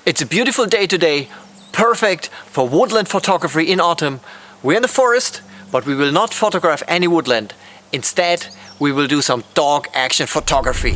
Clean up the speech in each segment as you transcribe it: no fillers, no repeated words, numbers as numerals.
It's a beautiful day today, perfect for woodland photography in autumn. We're in the forest, but we will not photograph any woodland. Instead, we will do some dog action photography.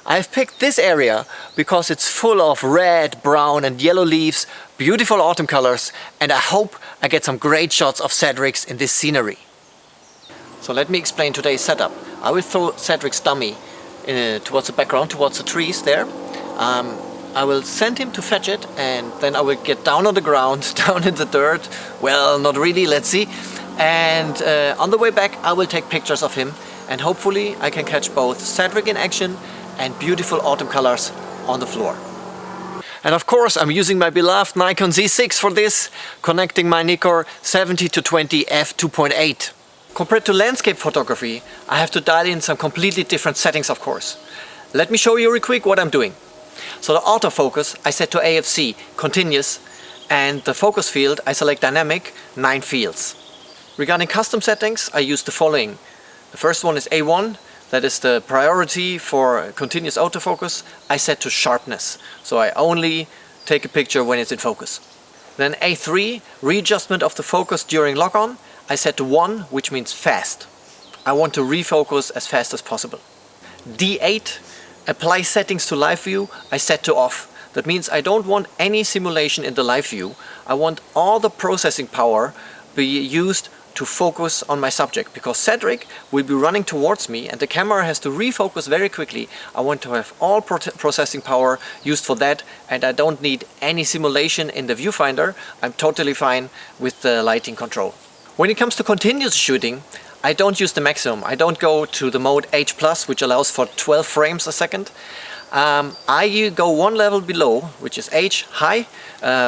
I've picked this area because it's full of red, brown and yellow leaves, beautiful autumn colors, and I hope I get some great shots of Cedric's in this scenery. So let me explain today's setup. I will throw Cedric's dummy towards the background, towards the trees there. I will send him to fetch it, and then I will get down on the ground, down in the dirt. Well, not really, let's see. And on the way back I will take pictures of him, and hopefully I can catch both Cedric in action and beautiful autumn colors on the floor. And of course I'm using my beloved Nikon Z6 for this, connecting my Nikon 70-20 f2.8. Compared to landscape photography, I have to dial in some completely different settings, of course. Let me show you real quick what I'm doing. So the autofocus I set to AFC, continuous, and the focus field I select dynamic, 9 fields. Regarding custom settings, I use the following. The first one is A1. That is the priority for continuous autofocus. I set to sharpness, so I only take a picture when it's in focus. Then A3, readjustment of the focus during lock-on, I set to 1, which means fast. I want to refocus as fast as possible. D8, apply settings to live view, I set to off. That means I don't want any simulation in the live view. I want all the processing power be used to focus on my subject, because Cedric will be running towards me and the camera has to refocus very quickly. I want to have all processing power used for that, and I don't need any simulation in the viewfinder. I'm totally fine with the lighting control. When it comes to continuous shooting, I don't use the maximum. I don't go to the mode H+, which allows for 12 frames a second. I go one level below, which is H, high,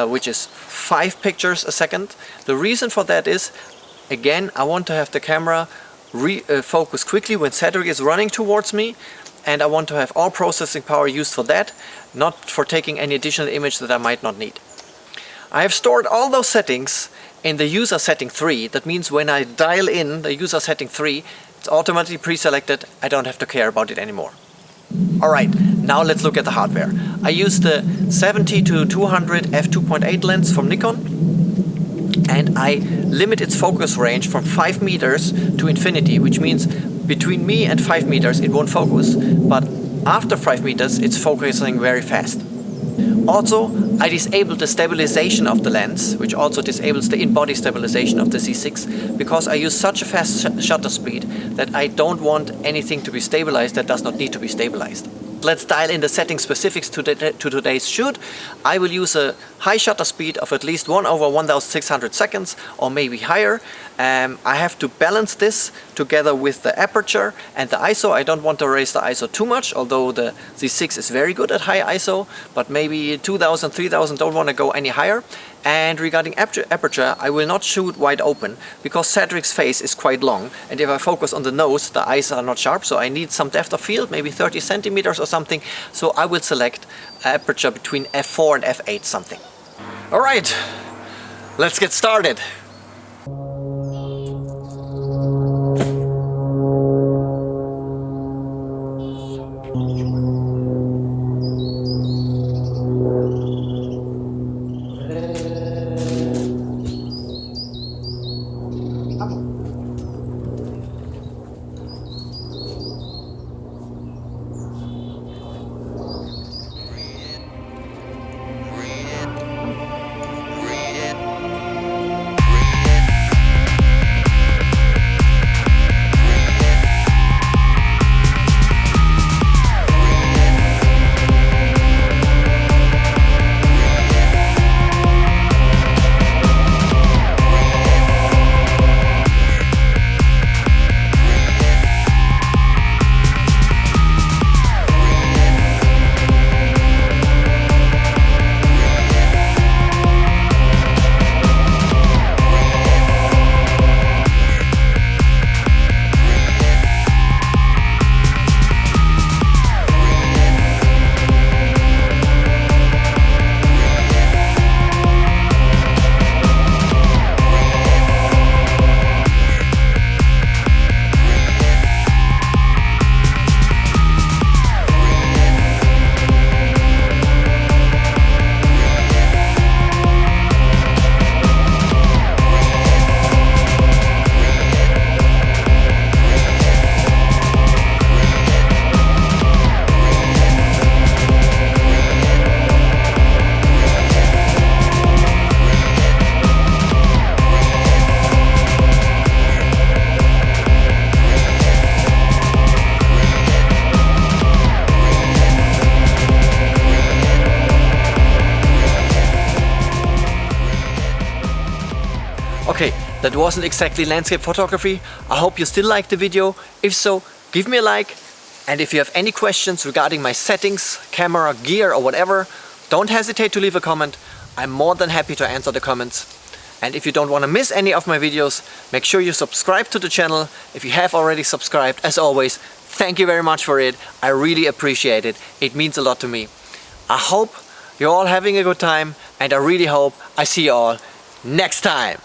which is 5 pictures a second. The reason for that is, again, I want to have the camera focus quickly when Cedric is running towards me, and I want to have all processing power used for that, not for taking any additional image that I might not need. I have stored all those settings in the user setting 3. That means when I dial in the user setting 3, it's automatically pre-selected. I don't have to care about it anymore. Alright, now let's look at the hardware. I use the 70-200 f2.8 lens from Nikon, and I limit its focus range from 5 meters to infinity, which means between me and 5 meters it won't focus, but after 5 meters it's focusing very fast. Also, I disabled the stabilization of the lens, which also disables the in-body stabilization of the Z6, because I use such a fast shutter speed that I don't want anything to be stabilized that does not need to be stabilized. Let's dial in the setting specifics to today's shoot. I will use a high shutter speed of at least 1/1600 seconds, or maybe higher. I have to balance this together with the aperture and the ISO. I don't want to raise the ISO too much, although the Z6 is very good at high ISO, but maybe 2000, 3000, don't want to go any higher. And regarding aperture, I will not shoot wide open, because Cedric's face is quite long, and if I focus on the nose, the eyes are not sharp, so I need some depth of field, maybe 30 centimeters or something, so I will select aperture between f4 and f8 something. Alright, let's get started. Okay, that wasn't exactly landscape photography. I hope you still liked the video. If so, give me a like. And if you have any questions regarding my settings, camera, gear or whatever, don't hesitate to leave a comment. I'm more than happy to answer the comments. And if you don't want to miss any of my videos, make sure you subscribe to the channel. If you have already subscribed, as always, thank you very much for it. I really appreciate it. It means a lot to me. I hope you're all having a good time, and I really hope I see you all next time.